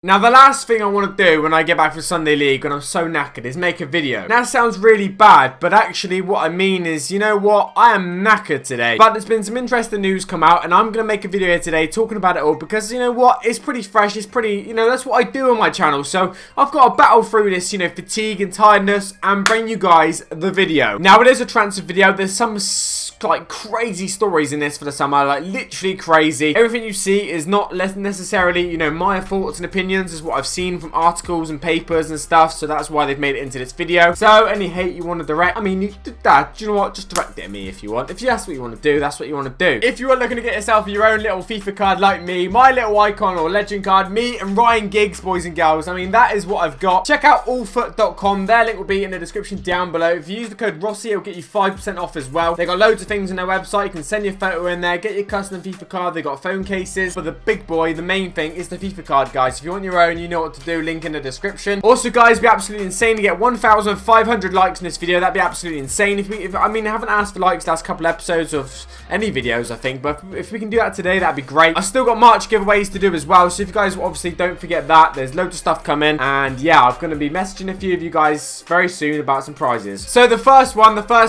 Now, the last thing I want to do when I get back from Sunday League when I'm so knackered is make a video. Now, that sounds really bad, but actually what I mean is, you know what? I am knackered today. But there's been some interesting news come out, and I'm going to make a video here today talking about it all because, you know what? It's pretty fresh. It's pretty, you know, that's what I do on my channel. So, I've got to battle through this, you know, fatigue and tiredness and bring you guys the video. Now, it is a transfer video. There's some like crazy stories in this for the summer, like literally crazy. Everything you see is not necessarily, you know, my thoughts and opinions, is what I've seen from articles and papers and stuff, so that's why they've made it into this video. So any hate you want to direct, I mean, Dad, do you know what, just direct it at me if you want. If that's what you want to do, that's what you want to do. If you are looking to get yourself your own little FIFA card like me, my little icon or legend card, me and Ryan Giggs, boys and girls, I mean, that is what I've got. Check out allfoot.com, their link will be in the description down below. If you use the code Rossi, it'll get you 5% off as well. They got loads of things on their website. You can send your photo in there, get your custom FIFA card. They got phone cases, but the big boy, the main thing is the FIFA card, guys. If you want your own, you know what to do. Link in the description. Also, guys, it'd be absolutely insane to get 1,500 likes in this video. That'd be absolutely insane. I mean, I haven't asked for likes last couple episodes of any videos, I think, but if we can do that today, that'd be great. I've still got March giveaways to do as well, so if you guys obviously don't forget that, there's loads of stuff coming, and yeah, I'm going to be messaging a few of you guys very soon about some prizes. So the first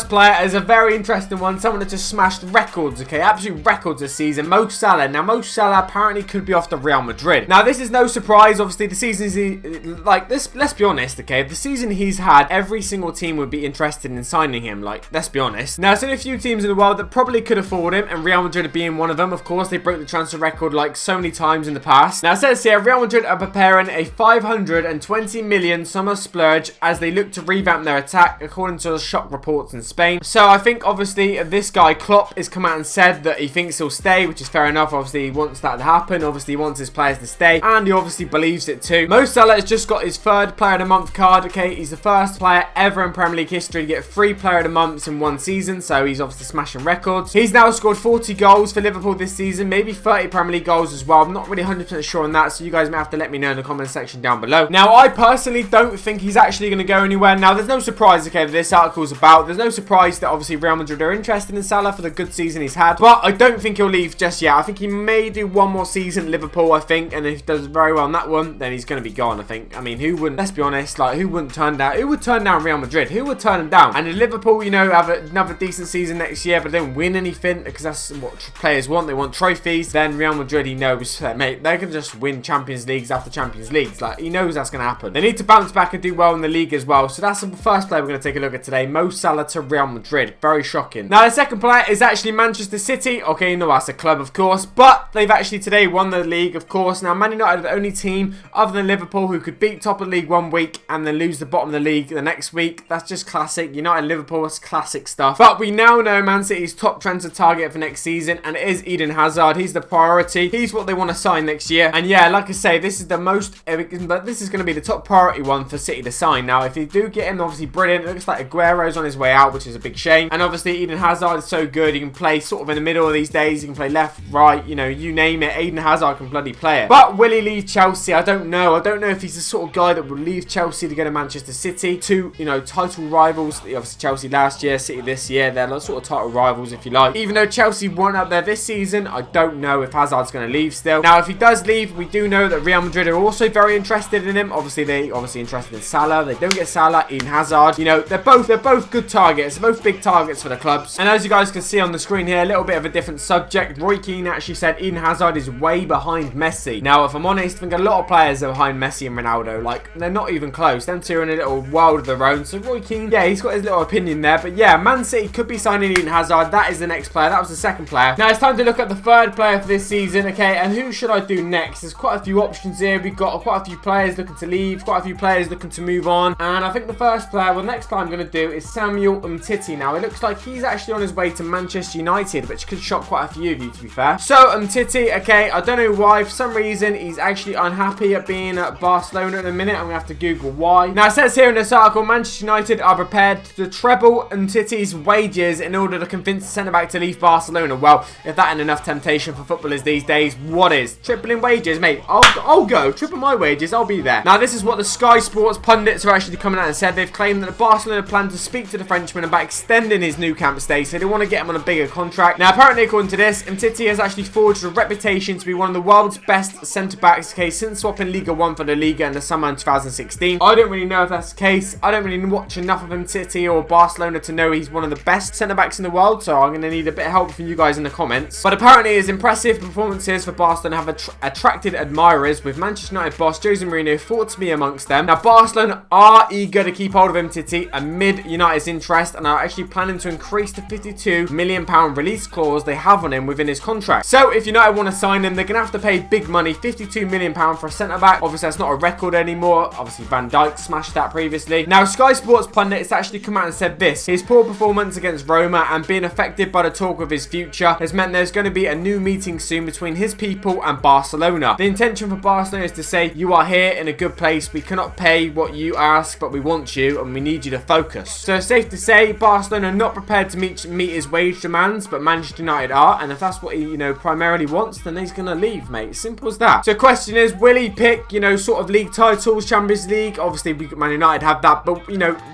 player is a very interesting one, someone that just smashed records, okay, absolute records this season. Mo Salah. Now, Mo Salah apparently could be off to Real Madrid. Now, this is no surprise. Obviously, the season like this. Let's be honest, okay. The season he's had, every single team would be interested in signing him. Like, let's be honest. Now, there's only a few teams in the world that probably could afford him, and Real Madrid being one of them. Of course, they broke the transfer record like so many times in the past. Now, it says here, Real Madrid are preparing a 520 million summer splurge as they look to revamp their attack, according to shock reports in Spain. So, I think obviously this guy Klopp has come out and said that he thinks he'll stay, which is fair enough. Obviously, he wants that to happen. Obviously, he wants his players to stay, and he obviously believes it too. Mo Salah has just got his third Player of the Month card. Okay, he's the first player ever in Premier League history to get 3 Player of the Months in one season, so he's obviously smashing records. He's now scored 40 goals for Liverpool this season, maybe 30 Premier League goals as well. I'm not really 100% sure on that, so you guys may have to let me know in the comment section down below. Now, I personally don't think he's actually going to go anywhere. Now, there's no surprise, okay, that this article is about. There's no surprise that obviously Real Madrid are interested in Salah for the good season he's had, but I don't think he'll leave just yet. I think he may do one more season at Liverpool, I think, and if he does very well in that one, then he's going to be gone, I think. I mean, who wouldn't, let's be honest, like, who would turn down Real Madrid? Who would turn them down? And if Liverpool, you know, have another decent season next year, but don't win anything, because that's what players want, they want trophies, then Real Madrid, he knows, mate, they can just win Champions Leagues after Champions Leagues. Like, he knows that's going to happen. They need to bounce back and do well in the league as well, so that's the first player we're going to take a look at today, Mo Salah to Real Madrid. Very shocking. Now, the second player is actually Manchester City. Okay, no, that's a club, of course, but they've actually today won the league, of course. Now, Man United are the only team other than Liverpool who could beat top of the league one week and then lose the bottom of the league the next week. That's just classic. United, Liverpool, that's classic stuff. But we now know Man City's top transfer target for next season, and it is Eden Hazard. He's the priority. He's what they want to sign next year. And yeah, like I say, this is the most, but this is going to be the top priority one for City to sign. Now, if you do get him, obviously brilliant. It looks like Aguero's on his way out, which is a big shame. And obviously Eden Hazard is so good. He can play sort of in the middle of these days. He can play left, right, you know, you name it. Eden Hazard can bloody play it. But will he leave Chelsea? I don't know. I don't know if he's the sort of guy that will leave Chelsea to go to Manchester City. Two, you know, title rivals. Obviously Chelsea last year, City this year. They're sort of title rivals, if you like. Even though Chelsea won up there this season, I don't know if Hazard's going to leave still. Now, if he does leave, we do know that Real Madrid are also very interested in him. Obviously, they interested in Salah. They don't get Salah, Eden Hazard. You know, they're both good targets. They're both big targets for the clubs. And as you guys can see on the screen here, a little bit of a different subject. Roy Keane actually said Eden Hazard is way behind Messi. Now, if I'm honest, I think a lot of players are behind Messi and Ronaldo. Like, they're not even close. Them two are in a little world of their own. So Roy Keane, yeah, he's got his little opinion there. But yeah, Man City could be signing Eden Hazard. That is the next player. That was the second player. Now, it's time to look at the third player for this season. Okay, and who should I do next? There's quite a few options here. We've got quite a few players looking to leave, quite a few players looking to move on. And I think the first player, well, next player I'm going to do is Samuel Umtiti. Now, it looks like he's actually on his way to Manchester United, which could shock quite a few of you, to be fair. So, Umtiti, okay, I don't know why. For some reason, he's actually unhappy at being at Barcelona at the minute. I'm going to have to Google why. Now, it says here in this article, Manchester United are prepared to treble Umtiti's wages in order to convince the centre-back to leave Barcelona. Well, if that ain't enough temptation for footballers these days, what is? Tripling wages, mate. I'll go. Triple my wages. I'll be there. Now, this is what the Sky Sports pundits are actually coming out and said. They've claimed that Barcelona plan to speak to the Frenchman about extending his new camp stay, so they want to get him on a bigger contract. Now, apparently, according to this, Umtiti has actually forged a reputation to be one of the world's best centre-backs. Okay, since swapping Liga 1 for the Liga in the summer in 2016. I don't really know if that's the case. I don't really watch enough of him City or Barcelona to know he's one of the best centre-backs in the world, so I'm going to need a bit of help from you guys in the comments. But apparently his impressive performances for Barcelona have attracted admirers, with Manchester United boss Jose Mourinho thought to be amongst them. Now Barcelona are eager to keep hold of Titi amid United's interest, and are actually planning to increase the £52 million release clause they have on him within his contract. So if United want to sign him, they're going to have to pay big money, £52 million for a centre-back. Obviously that's not a record anymore. Obviously Van Dijk smashed that previously. Now Sky Sports pundits actually come out and said this: his poor performance against Roma and being affected by the talk of his future has meant there's going to be a new meeting soon between his people and Barcelona. The intention for Barcelona is to say, you are here in a good place, we cannot pay what you ask, but we want you and we need you to focus. So it's safe to say Barcelona are not prepared to meet his wage demands, but Manchester United are, and if that's what he, primarily wants, then he's going to leave, mate. Simple as that. So the question is, will he pick, sort of league titles, Champions League? Obviously, Man United have that, but,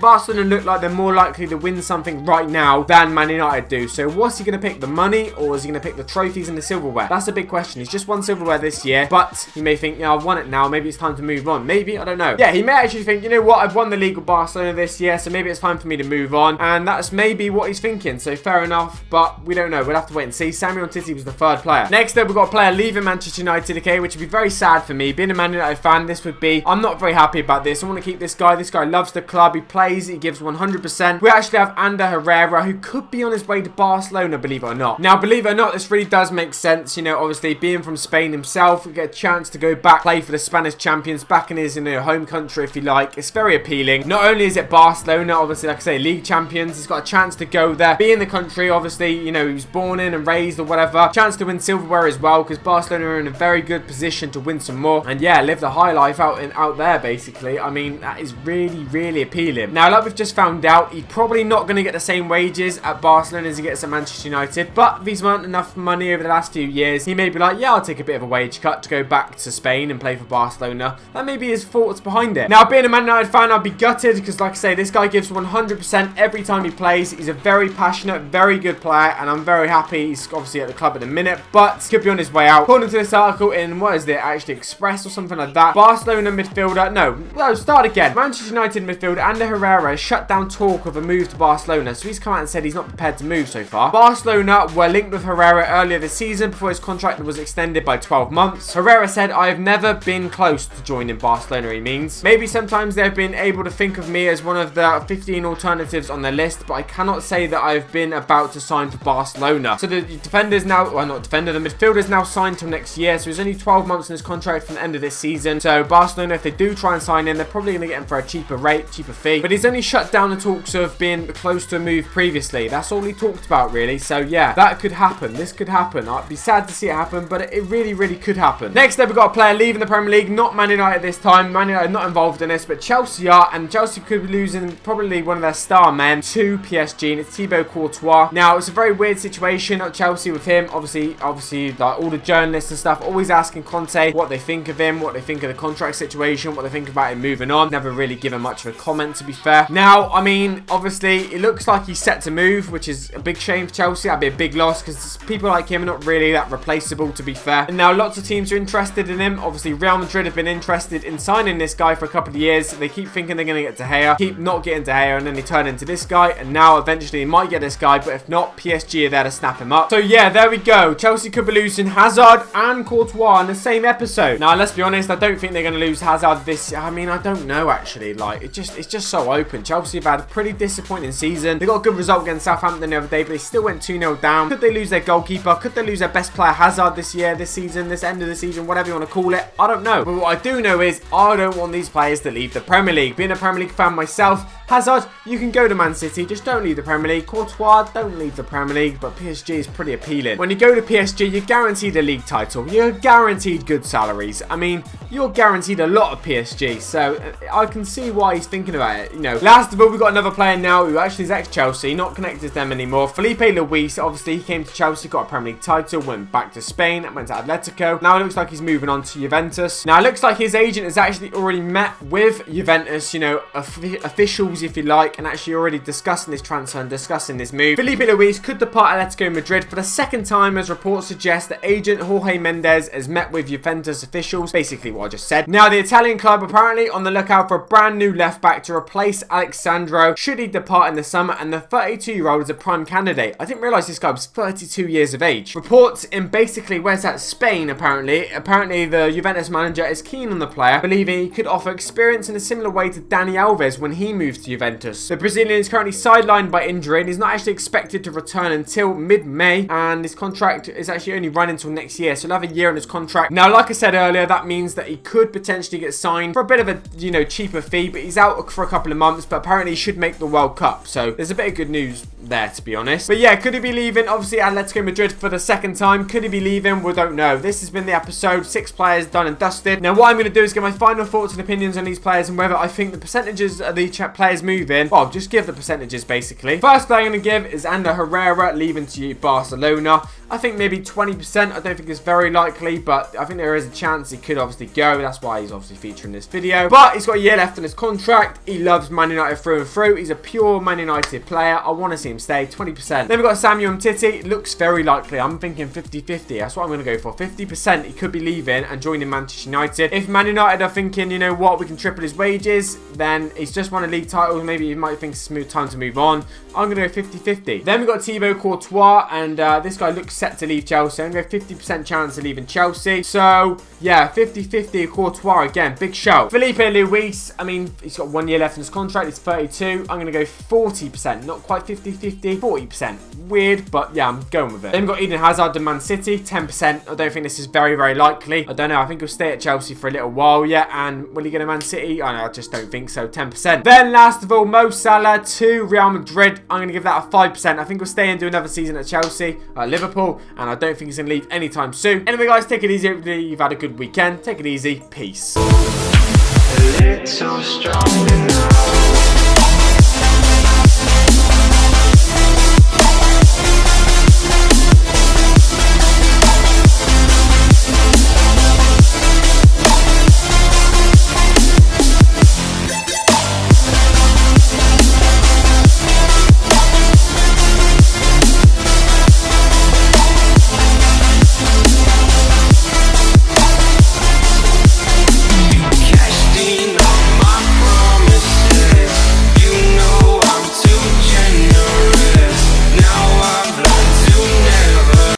Barcelona look like they're more likely to win something right now than Man United do. So what's he going to pick, the money, or is he going to pick the trophies and the silverware? That's a big question. He's just won silverware this year, but he may think, I've won it now, maybe it's time to move on. Maybe, I don't know. Yeah, he may actually think, you know what, I've won the league with Barcelona this year, so maybe it's time for me to move on, and that's maybe what he's thinking. So fair enough, but we don't know. We'll have to wait and see. Samuel Titi was the third player. Next up, we've got a player leaving Manchester United, okay, which would be very sad for me. Being a Man United fan, this would be, I'm not very happy about this. I want to keep this guy. This guy loves the club. He plays, he gives 100%. We actually have Ander Herrera, who could be on his way to Barcelona, believe it or not. Now, believe it or not, this really does make sense. Obviously, being from Spain himself, we get a chance to go back, play for the Spanish champions, back in his home country, if you like. It's very appealing. Not only is it Barcelona, obviously, like I say, league champions, he's got a chance to go there, be in the country, obviously, he was born in and raised or whatever. Chance to win silverware as well, because Barcelona are in a very good position to win some more. And yeah, live the high life out there, basically. I mean, that is really, really appealing. Now, like we've just found out, he's probably not going to get the same wages at Barcelona as he gets at Manchester United, but if he's earned enough money over the last few years, he may be like, yeah, I'll take a bit of a wage cut to go back to Spain and play for Barcelona. That may be his thoughts behind it. Now, being a Man United fan, I'd be gutted, because like I say, this guy gives 100% every time he plays. He's a very passionate, very good player, and I'm very happy he's obviously at the club at the minute, but could be on his way out. According to this article in, what is it, actually Express or something like that, Barcelona midfielder, no, start again. Manchester United midfielder Ander Herrera has shut down talk of a move to Barcelona, so he's come out and said he's not prepared to move so far. Barcelona were linked with Herrera earlier this season before his contract was extended by 12 months. Herrera said, I have never been close to joining Barcelona, he means. Maybe sometimes they've been able to think of me as one of the 15 alternatives on their list, but I cannot say that I've been about to sign for Barcelona. So the defender's now, well, not defender, the midfielder's now signed till next year, so he's only 12 months in his contract from the end of this season. So Barcelona, if they do try and sign him, they're probably going to get him for a cheaper rate, cheaper fee. But he's only shut down the talks of being close to a move previously. That's all he talked about, really. So yeah, that could happen. This could happen. I'd be sad to see it happen, but it really, really could happen. Next up, we've got a player leaving the Premier League, not Man United this time. Man United not involved in this, but Chelsea are, and Chelsea could be losing probably one of their star men to PSG, and it's Thibaut Courtois. Now, it's a very weird situation at Chelsea with him. Obviously, like all the journalists and stuff always asking Conte what they think of him, what they think of the contract situation, what they think about him moving on. Never really given much of a comment, to be fair. Now, I mean, obviously, it looks like he's set to move, which is a big shame for Chelsea. That'd be a big loss, because people like him are not really that replaceable, to be fair. And now, lots of teams are interested in him. Obviously, Real Madrid have been interested in signing this guy for a couple of years. They keep thinking they're going to get De Gea, keep not getting De Gea, and then they turn into this guy, and now eventually they might get this guy, but if not, PSG are there to snap him up. So yeah, there we go. Chelsea could be losing Hazard and Courtois in the same episode. Now, let's be honest, I don't think they're going to lose Hazard this. I mean, I don't know, actually. Like, it's just so open. Chelsea have had a pretty disappointing season. They got a good result against Southampton the other day, but they still went 2-0 down. Could they lose their goalkeeper? Could they lose their best player Hazard this year, this season, this end of the season, whatever you want to call it? I don't know. But what I do know is I don't want these players to leave the Premier League. Being a Premier League fan myself, Hazard, you can go to Man City, just don't leave the Premier League. Courtois, don't leave the Premier League, but PSG is pretty appealing. When you go to PSG, you're guaranteed a league title. You're guaranteed good salaries. I mean, you're guaranteed a lot of PSG, so I can see why he's thinking about it. Last of all, we've got another player now who actually is ex-Chelsea, not connected to them anymore. Felipe Luis, obviously, he came to Chelsea, got a Premier League title, went back to Spain, went to Atletico. Now it looks like he's moving on to Juventus. Now it looks like his agent has actually already met with Juventus, officials, if you like, and actually already discussing this transfer and discussing this move. Felipe Luis could depart Atletico Madrid for the second time, as reports suggest that agent Jorge Mendes has met with Juventus officials officials. Basically what I just said. Now, the Italian club apparently on the lookout for a brand new left back to replace Alexandro should he depart in the summer, and the 32-year-old is a prime candidate. I didn't realise this guy was 32 years of age. Reports in basically, where's that, Spain apparently. Apparently the Juventus manager is keen on the player, believing he could offer experience in a similar way to Dani Alves when he moved to Juventus. The Brazilian is currently sidelined by injury and is not actually expected to return until mid-May, and his contract is actually only running until next year, so he'll have a year on his contract. Now, like I said earlier, that means that he could potentially get signed for a bit of a, you know, cheaper fee, but he's out for a couple of months, but apparently he should make the World Cup, so there's a bit of good news there, to be honest. But yeah, could he be leaving? Obviously, Atletico Madrid for the second time. Could he be leaving? We don't know. This has been the episode. 6 players done and dusted. Now, what I'm going to do is give my final thoughts and opinions on these players and whether I think the percentages of the players moving. Well, just give the percentages, basically. First player I'm going to give is Ander Herrera leaving to Barcelona. I think maybe 20%. I don't think it's very likely, but I think there is a chance he could obviously go. That's why he's obviously featuring this video. But he's got a year left on his contract. He loves Man United through and through. He's a pure Man United player. I want to see him stay. 20%. Then we've got Samuel Umtiti. Looks very likely. I'm thinking 50-50. That's what I'm going to go for. 50% he could be leaving and joining Manchester United. If Man United are thinking, you know what, we can triple his wages, then he's just won a league title. Maybe he might think it's time to move on. I'm going to go 50-50. Then we've got Thibaut Courtois, and this guy looks set to leave Chelsea. I'm going to go 50% chance of leaving Chelsea. So, yeah, 50-50 Courtois again. Big shout. Felipe Luis, I mean, he's got 1 year left in his contract. He's 32. I'm going to go 40%. Not quite 50-50. 40%. Weird, but yeah, I'm going with it. Then we've got Eden Hazard to Man City. 10%. I don't think this is very, very likely. I don't know. I think he'll stay at Chelsea for a little while yet. And will he go to Man City? I just don't think so. 10%. Then, last of all, Mo Salah to Real Madrid. I'm going to give that a 5%. I think he'll stay and do another season at Chelsea, Liverpool, and I don't think he's going to leave anytime soon. Anyway, guys, take it easy. Hopefully, you've had a good weekend. Take it easy. Peace.